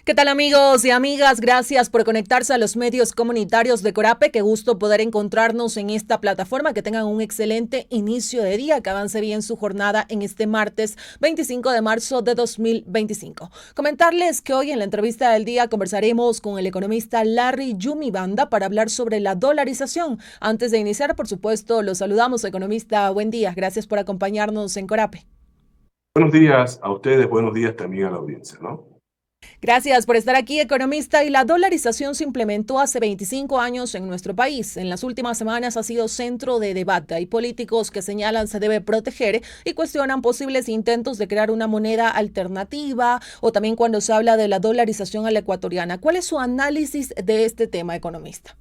¿Qué tal amigos y amigas? Gracias por conectarse a los medios comunitarios de Corape. Qué gusto poder encontrarnos en esta plataforma. Que tengan un excelente inicio de día, que avance bien su jornada en este martes 25 de marzo de 2025. Comentarles que hoy en la entrevista del día conversaremos con el economista Larry Yumibanda para hablar sobre la dolarización. Antes de iniciar, por supuesto, los saludamos, economista. Buen día. Gracias por acompañarnos en Corape. Buenos días a ustedes, buenos días también a la audiencia, ¿no? Gracias por estar aquí, economista. Y la dolarización se implementó hace 25 años en nuestro país. En las últimas semanas ha sido centro de debate. Hay políticos que señalan se debe proteger y cuestionan posibles intentos de crear una moneda alternativa, o también cuando se habla de la dolarización a la ecuatoriana. ¿Cuál es su análisis de este tema, economista?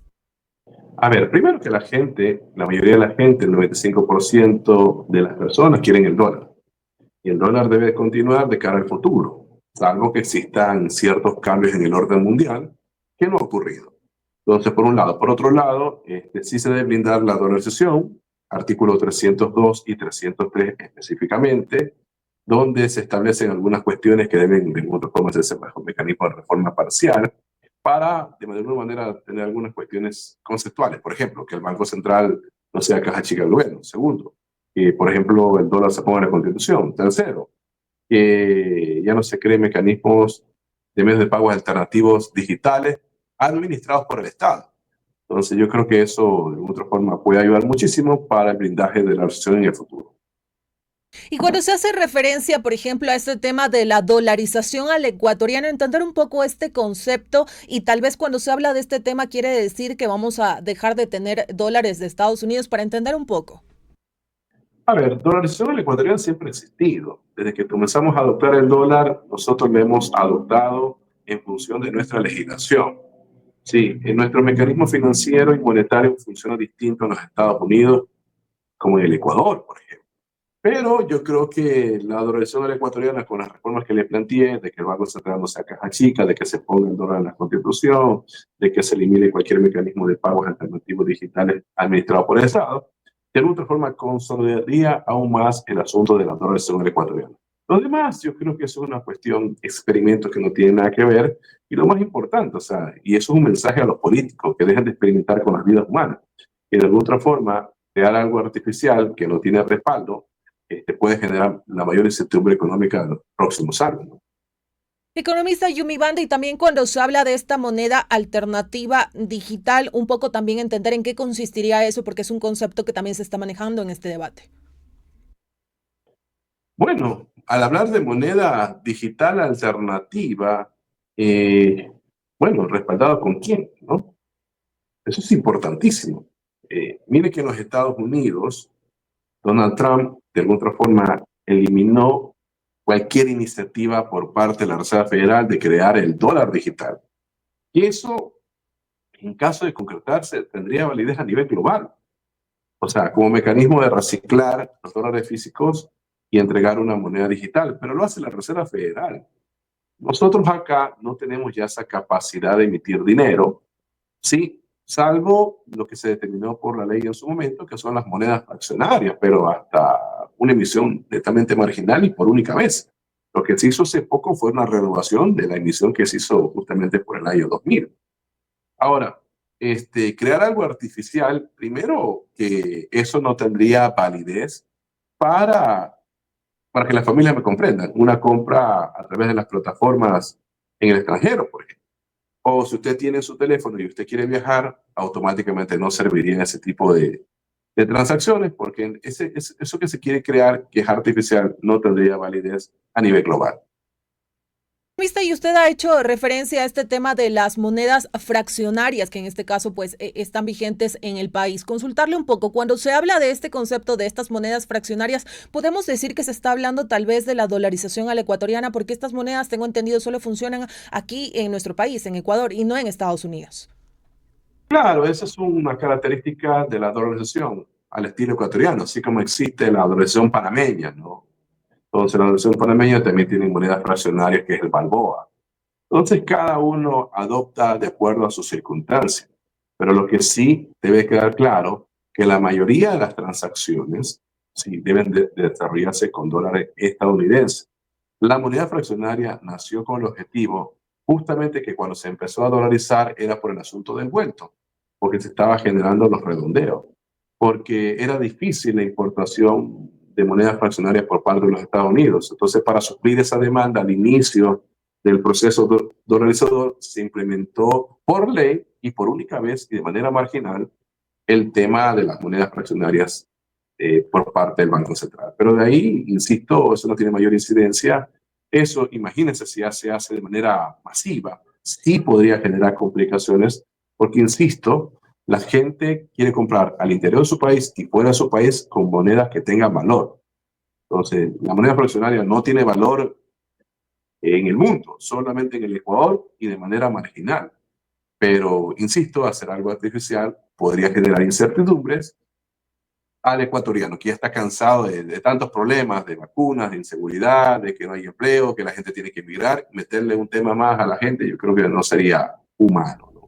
A ver, primero que la gente, la mayoría de la gente, el 95% de las personas quieren el dólar. Y el dólar debe continuar de cara al futuro, salvo que existan ciertos cambios en el orden mundial, que no ha ocurrido. Entonces, por un lado. Por otro lado, sí se debe blindar la dolarización, artículos 302 y 303 específicamente, donde se establecen algunas cuestiones que deben de alguna forma hacerse bajo un mecanismo de reforma parcial para, de alguna manera, tener algunas cuestiones conceptuales. Por ejemplo, que el Banco Central no sea caja chica del gobierno. Segundo, que, por ejemplo, el dólar se ponga en la Constitución. Tercero, que ya no se creen mecanismos de medios de pago alternativos digitales administrados por el Estado. Entonces, yo creo que eso, de otra forma, puede ayudar muchísimo para el blindaje de la recesión en el futuro. Y cuando se hace referencia, por ejemplo, a este tema de la dolarización al ecuatoriano, entender un poco este concepto, y tal vez cuando se habla de este tema quiere decir que vamos a dejar de tener dólares de Estados Unidos, para entender un poco. A ver, dolarización al ecuatoriano siempre ha existido. Desde que comenzamos a adoptar el dólar, nosotros lo hemos adoptado en función de nuestra legislación. Sí, en nuestro mecanismo financiero y monetario funciona distinto en los Estados Unidos como en el Ecuador, por ejemplo. Pero yo creo que la dolarización de la ecuatoriana, con las reformas que le planteé, de que el Banco Central no sea caja chica, de que se ponga el dólar en la Constitución, de que se elimine cualquier mecanismo de pagos alternativos digitales administrado por el Estado, de alguna forma consolidaría aún más el asunto de la dolarización de la ecuatoriana. Lo demás, yo creo que eso es una cuestión, experimento que no tiene nada que ver, y lo más importante, o sea, y eso es un mensaje a los políticos, que dejen de experimentar con las vidas humanas, que de alguna otra forma crear algo artificial que no tiene respaldo puede generar la mayor incertidumbre económica en los próximos años, ¿no? Economista Yumi Banda, y también cuando se habla de esta moneda alternativa digital, un poco también entender en qué consistiría eso, porque es un concepto que también se está manejando en este debate. Bueno, al hablar de moneda digital alternativa, eh, bueno, respaldado con quién, ¿no? Eso es importantísimo. Mire que en los Estados Unidos, Donald Trump, de alguna otra forma, eliminó cualquier iniciativa por parte de la Reserva Federal de crear el dólar digital. Y eso, en caso de concretarse, tendría validez a nivel global. O sea, como mecanismo de reciclar los dólares físicos y entregar una moneda digital, pero lo hace la Reserva Federal. Nosotros acá no tenemos ya esa capacidad de emitir dinero, sí, salvo lo que se determinó por la ley en su momento, que son las monedas fraccionarias, pero hasta una emisión netamente marginal y por única vez. Lo que se hizo hace poco fue una renovación de la emisión que se hizo justamente por el año 2000. Ahora, crear algo artificial, primero que eso no tendría validez para, para que las familias me comprendan. Una compra a través de las plataformas en el extranjero, por ejemplo. O si usted tiene su teléfono y usted quiere viajar, automáticamente no serviría ese tipo de transacciones porque eso que se quiere crear, que es artificial, no tendría validez a nivel global. Economista, y usted ha hecho referencia a este tema de las monedas fraccionarias, que en este caso pues están vigentes en el país. Consultarle un poco, cuando se habla de este concepto de estas monedas fraccionarias, podemos decir que se está hablando tal vez de la dolarización a la ecuatoriana, porque estas monedas, tengo entendido, solo funcionan aquí en nuestro país, en Ecuador, y no en Estados Unidos. Claro, esa es una característica de la dolarización al estilo ecuatoriano, así como existe la dolarización panameña, ¿no? Entonces, la dolarización panameña también tiene monedas fraccionarias, que es el balboa. Entonces, cada uno adopta de acuerdo a sus circunstancias. Pero lo que sí debe quedar claro, que la mayoría de las transacciones sí deben de desarrollarse con dólares estadounidenses. La moneda fraccionaria nació con el objetivo justamente que cuando se empezó a dolarizar era por el asunto del vuelto, porque se estaba generando los redondeos, porque era difícil la importación de monedas fraccionarias por parte de los Estados Unidos. Entonces, para suplir esa demanda al inicio del proceso dolarizador, se implementó por ley y por única vez y de manera marginal el tema de las monedas fraccionarias por parte del Banco Central. Pero de ahí, insisto, eso no tiene mayor incidencia. Eso, imagínense si ya se hace de manera masiva, sí podría generar complicaciones, porque, insisto, la gente quiere comprar al interior de su país y fuera de su país con monedas que tengan valor. Entonces, la moneda fraccionaria no tiene valor en el mundo, solamente en el Ecuador y de manera marginal. Pero, insisto, hacer algo artificial podría generar incertidumbres al ecuatoriano, que ya está cansado de tantos problemas, de vacunas, de inseguridad, de que no hay empleo, que la gente tiene que emigrar, meterle un tema más a la gente, yo creo que no sería humano, ¿no?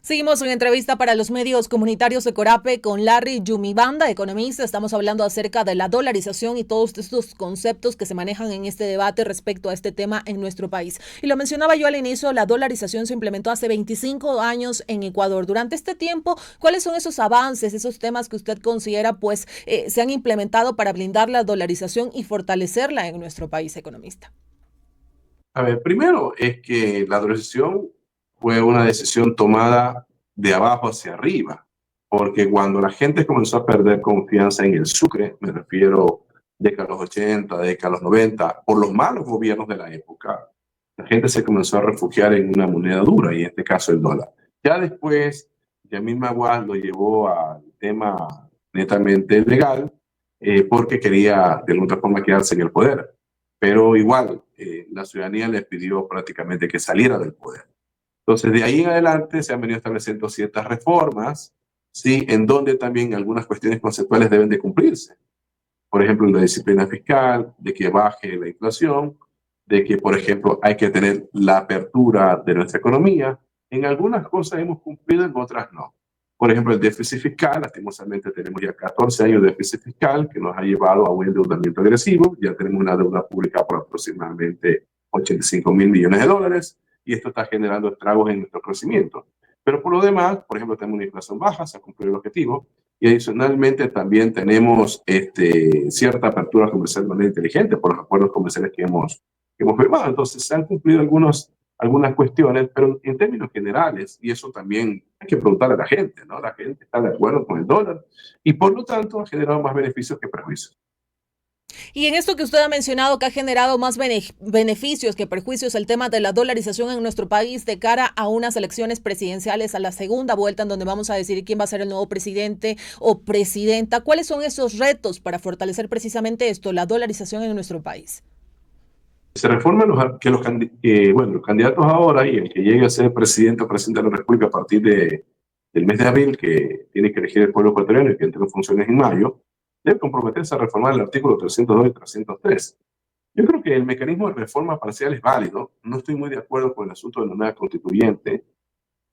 Seguimos en entrevista para los medios comunitarios de Corape con Larry Yumibanda, economista. Estamos hablando acerca de la dolarización y todos estos conceptos que se manejan en este debate respecto a este tema en nuestro país. Y lo mencionaba yo al inicio, la dolarización se implementó hace 25 años en Ecuador. Durante este tiempo, ¿cuáles son esos avances, esos temas que usted considera pues se han implementado para blindar la dolarización y fortalecerla en nuestro país, economista? A ver, primero es que la dolarización fue una decisión tomada de abajo hacia arriba, porque cuando la gente comenzó a perder confianza en el sucre, me refiero década de los 80, década de los 90, por los malos gobiernos de la época, la gente se comenzó a refugiar en una moneda dura, y en este caso el dólar. Ya después, Yamil Maguad lo llevó al tema netamente legal, porque quería de alguna forma quedarse en el poder. Pero igual, la ciudadanía le pidió prácticamente que saliera del poder. Entonces, de ahí en adelante se han venido estableciendo ciertas reformas, sí, en donde también algunas cuestiones conceptuales deben de cumplirse. Por ejemplo, la disciplina fiscal, de que baje la inflación, de que, por ejemplo, hay que tener la apertura de nuestra economía. En algunas cosas hemos cumplido, en otras no. Por ejemplo, el déficit fiscal, lastimosamente tenemos ya 14 años de déficit fiscal que nos ha llevado a un endeudamiento agresivo. Ya tenemos una deuda pública por aproximadamente 85.000 millones de dólares y esto está generando estragos en nuestro crecimiento. Pero por lo demás, por ejemplo, tenemos una inflación baja, se ha cumplido el objetivo y adicionalmente también tenemos cierta apertura comercial de manera inteligente por los acuerdos comerciales que hemos firmado. Entonces se han cumplido algunas cuestiones, pero en términos generales, y eso también hay que preguntarle a la gente, ¿no? La gente está de acuerdo con el dólar y por lo tanto ha generado más beneficios que perjuicios. Y en esto que usted ha mencionado, que ha generado más beneficios que perjuicios, el tema de la dolarización en nuestro país de cara a unas elecciones presidenciales, a la segunda vuelta, en donde vamos a decidir quién va a ser el nuevo presidente o presidenta. ¿Cuáles son esos retos para fortalecer precisamente esto, la dolarización en nuestro país? Se reforman los candidatos ahora y el que llegue a ser presidente o presidente de la República a partir del mes de abril, que tiene que elegir el pueblo ecuatoriano y que entre en funciones en mayo, debe comprometerse a reformar el artículo 302 y 303. Yo creo que el mecanismo de reforma parcial es válido. No estoy muy de acuerdo con el asunto de la nueva constituyente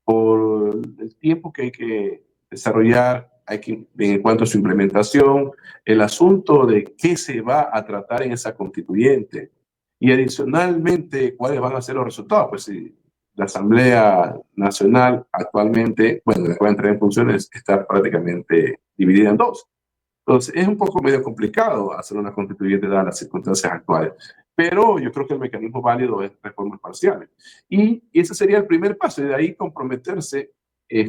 por el tiempo que hay que desarrollar, en cuanto a su implementación, el asunto de qué se va a tratar en esa constituyente y adicionalmente cuáles van a ser los resultados. Pues si la Asamblea Nacional actualmente, bueno, después de entrar en funciones, está prácticamente dividida en dos. Entonces, es un poco medio complicado hacer una constituyente dadas las circunstancias actuales, pero yo creo que el mecanismo válido es reformas parciales. Y ese sería el primer paso, y de ahí comprometerse,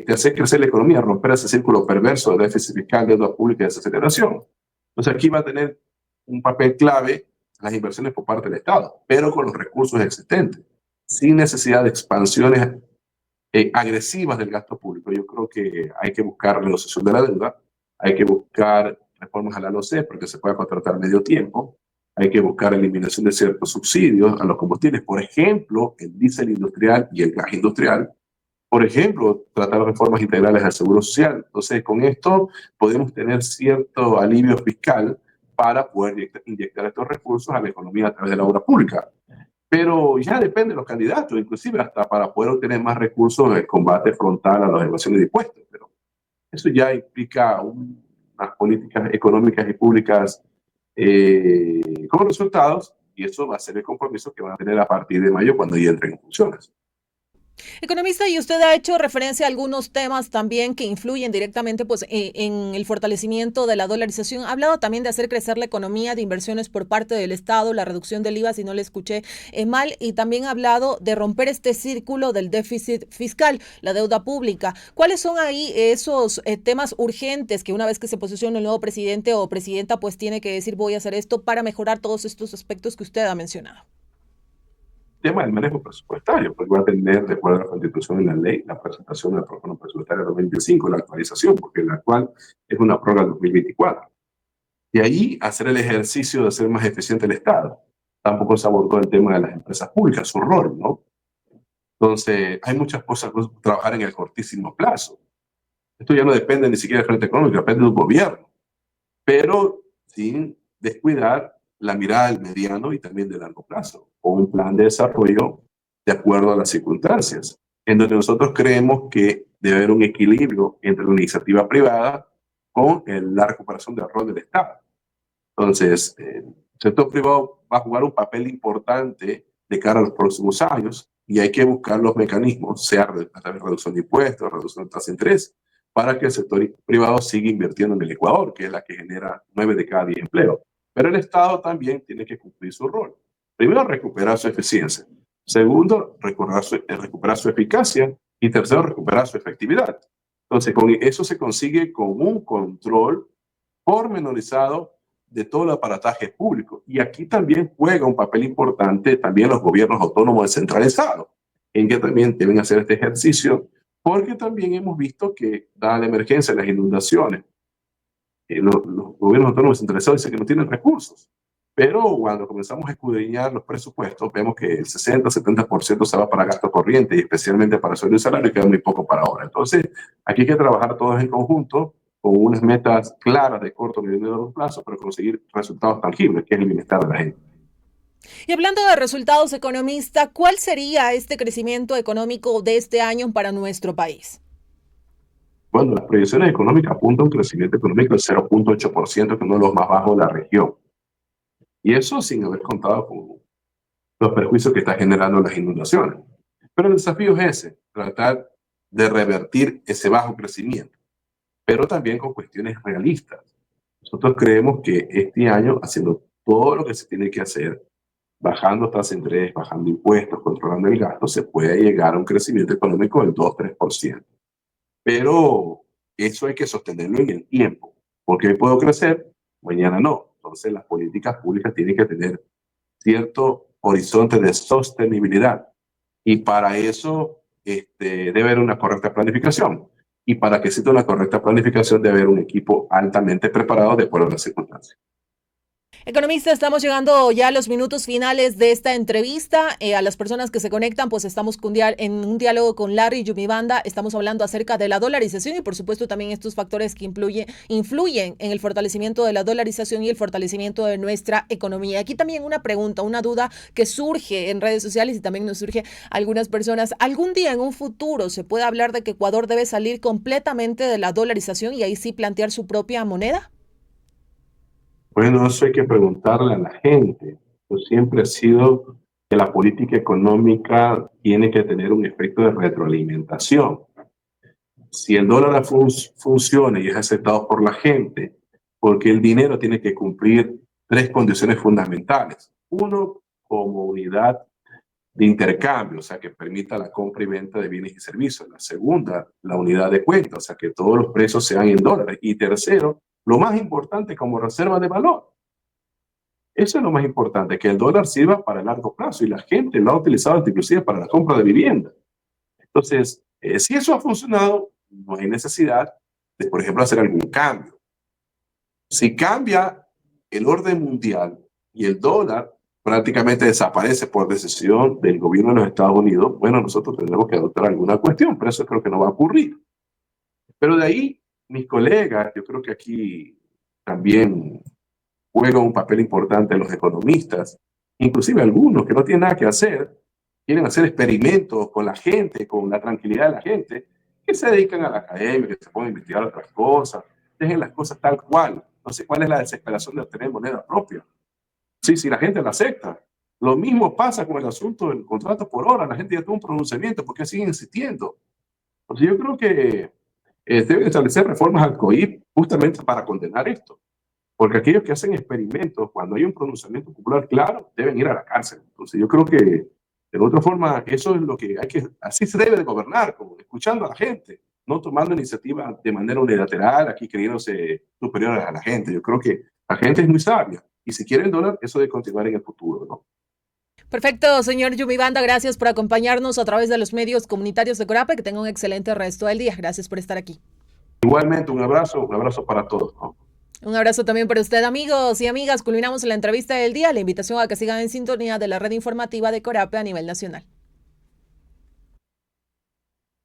hacer crecer la economía, romper ese círculo perverso de déficit fiscal, deuda pública y desaceleración. Entonces, aquí va a tener un papel clave las inversiones por parte del Estado, pero con los recursos existentes, sin necesidad de expansiones agresivas del gasto público. Yo creo que hay que buscar renegociación de la deuda, hay que buscar reformas a la LOCE porque se pueda contratar medio tiempo, hay que buscar eliminación de ciertos subsidios a los combustibles, por ejemplo, el diésel industrial y el gas industrial, por ejemplo, tratar reformas integrales al Seguro Social. Entonces, con esto podemos tener cierto alivio fiscal para poder inyectar estos recursos a la economía a través de la obra pública. Pero ya depende de los candidatos, inclusive hasta para poder obtener más recursos en el combate frontal a las evasiones de impuestos. Pero eso ya implica unas políticas económicas y públicas con resultados, y eso va a ser el compromiso que van a tener a partir de mayo cuando ya entren en funciones. Economista, y usted ha hecho referencia a algunos temas también que influyen directamente pues, en el fortalecimiento de la dolarización. Ha hablado también de hacer crecer la economía, de inversiones por parte del Estado, la reducción del IVA, si no le escuché mal, y también ha hablado de romper este círculo del déficit fiscal, la deuda pública. ¿Cuáles son ahí esos temas urgentes que una vez que se posicione el nuevo presidente o presidenta, pues tiene que decir voy a hacer esto para mejorar todos estos aspectos que usted ha mencionado? Tema del manejo presupuestario, pues va a tener, de acuerdo a la Constitución y la ley, la presentación del programa presupuestario 2025, la actualización, porque la actual es una prórroga 2024. Y ahí hacer el ejercicio de hacer más eficiente el Estado. Tampoco se abordó el tema de las empresas públicas, su rol, ¿no? Entonces, hay muchas cosas que trabajar en el cortísimo plazo. Esto ya no depende ni siquiera del frente económico, depende del gobierno, pero sin descuidar la mirada del mediano y también del largo plazo, o un plan de desarrollo de acuerdo a las circunstancias, en donde nosotros creemos que debe haber un equilibrio entre la iniciativa privada con la recuperación del rol del Estado. Entonces, el sector privado va a jugar un papel importante de cara a los próximos años y hay que buscar los mecanismos, sea a través de reducción de impuestos, reducción de tasa de interés, para que el sector privado siga invirtiendo en el Ecuador, que es la que genera 9 de cada 10 empleos. Pero el Estado también tiene que cumplir su rol. Primero, recuperar su eficiencia. Segundo, recuperar su eficacia. Y tercero, recuperar su efectividad. Entonces, con eso se consigue con un control pormenorizado de todo el aparataje público. Y aquí también juega un papel importante también los gobiernos autónomos descentralizados, en que también deben hacer este ejercicio, porque también hemos visto que, dada la emergencia de las inundaciones, los gobiernos autónomos descentralizados dicen que no tienen recursos. Pero cuando comenzamos a escudriñar los presupuestos, vemos que el 60-70% se va para gasto corriente y especialmente para sueldo y salario y queda muy poco para ahora. Entonces, aquí hay que trabajar todos en conjunto con unas metas claras de corto, medio y largo plazo para conseguir resultados tangibles, que es el bienestar de la gente. Y hablando de resultados, economista, ¿cuál sería este crecimiento económico de este año para nuestro país? Bueno, las proyecciones económicas apuntan a un crecimiento económico del 0,8%, que es uno de los más bajos de la región. Y eso sin haber contado con los perjuicios que está generando las inundaciones. Pero el desafío es ese, tratar de revertir ese bajo crecimiento, pero también con cuestiones realistas. Nosotros creemos que este año, haciendo todo lo que se tiene que hacer, bajando tasas de interés, bajando impuestos, controlando el gasto, se puede llegar a un crecimiento económico del 2-3%. Pero eso hay que sostenerlo en el tiempo, porque hoy puedo crecer, mañana no. Entonces las políticas públicas tienen que tener cierto horizonte de sostenibilidad. Y para eso debe haber una correcta planificación. Y para que exista una correcta planificación debe haber un equipo altamente preparado de acuerdo a las circunstancias. Economista, estamos llegando ya a los minutos finales de esta entrevista. A las personas que se conectan, pues estamos en un diálogo con Larry Yumibanda. Estamos hablando acerca de la dolarización y, por supuesto, también estos factores que influyen en el fortalecimiento de la dolarización y el fortalecimiento de nuestra economía. Aquí también una pregunta, una duda que surge en redes sociales y también nos surge a algunas personas. ¿Algún día en un futuro se puede hablar de que Ecuador debe salir completamente de la dolarización y ahí sí plantear su propia moneda? Bueno, eso hay que preguntarle a la gente. Pues siempre ha sido que la política económica tiene que tener un efecto de retroalimentación. Si el dólar funciona y es aceptado por la gente, porque el dinero tiene que cumplir tres condiciones fundamentales. Uno, como unidad de intercambio, o sea, que permita la compra y venta de bienes y servicios. La segunda, la unidad de cuenta, o sea, que todos los precios sean en dólares. Y tercero, lo más importante, como reserva de valor. Eso es lo más importante, que el dólar sirva para el largo plazo y la gente lo ha utilizado inclusive para la compra de vivienda. Entonces, si eso ha funcionado, no hay necesidad de, por ejemplo, hacer algún cambio. Si cambia el orden mundial y el dólar prácticamente desaparece por decisión del gobierno de los Estados Unidos, bueno, nosotros tendremos que adoptar alguna cuestión, pero eso creo que no va a ocurrir. Pero de ahí, mis colegas, yo creo que aquí también juegan un papel importante los economistas, inclusive algunos que no tienen nada que hacer, quieren hacer experimentos con la gente, con la tranquilidad de la gente, que se dedican a la academia, que se pueden investigar otras cosas, dejen las cosas tal cual. No sé cuál es la desesperación de obtener moneda propia. Sí, si la gente la acepta. Lo mismo pasa con el asunto del contrato por hora. La gente ya tuvo un pronunciamiento, ¿por qué siguen insistiendo? Entonces yo creo que deben establecer reformas al COIP justamente para condenar esto. Porque aquellos que hacen experimentos, cuando hay un pronunciamiento popular claro, deben ir a la cárcel. Entonces yo creo que, de otra forma, eso es lo que hay que, así se debe de gobernar, como escuchando a la gente, no tomando iniciativas de manera unilateral, aquí creyéndose superiores a la gente. Yo creo que la gente es muy sabia y si quieren dólar, eso debe continuar en el futuro, ¿no? Perfecto, señor Yumi Banda, gracias por acompañarnos a través de los medios comunitarios de Corape. Que tenga un excelente resto del día. Gracias por estar aquí. Igualmente, un abrazo para todos, ¿no? Un abrazo también para usted, amigos y amigas. Culminamos la entrevista del día. La invitación a que sigan en sintonía de la red informativa de Corape a nivel nacional.